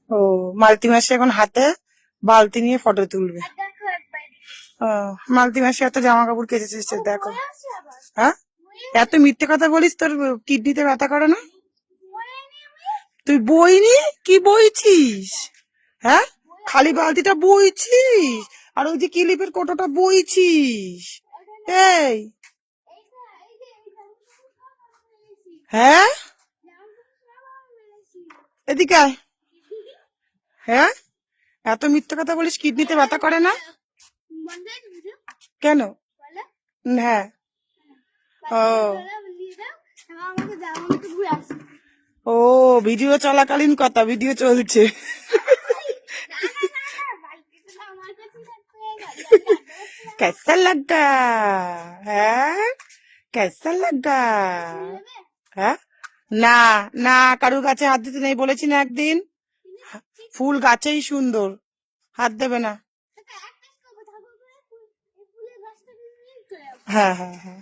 ও, মালতি মাসি এখন হাতে বালতি নিয়ে ফটো তুলবে। ও, মালতি মাসি এত জামা কাপড় কেচেছিস দেখো। হ্যাঁ, এত মিথ্যে কথা বলিস, তোর কিডনিতে ব্যথা করে না? তুই বইনি? কি বইছিস? হ্যাঁ, খালি বালতিটা বইছিস, আর ওই যে ক্লিপের কোটোটা বইছিস। এই, হ্যাঁ, এদিকে আয়। হ্যাঁ, এত মিথ্যে কথা বলিস, কিডনিতে ব্যথা করে না? কেন? হ্যাঁ। ও, ও, ভিডিও চলাকালীন কথা, ভিডিও চলছে। कैसा लगा? হ্যাঁ, कैसा लगा? হ্যাঁ, না, না, কারুর গাছে হাত দিতে নেই বলেছি না একদিন। ফুল গাছেই সুন্দর, হাত দেবে না। হ্যাঁ, হ্যাঁ, হ্যাঁ।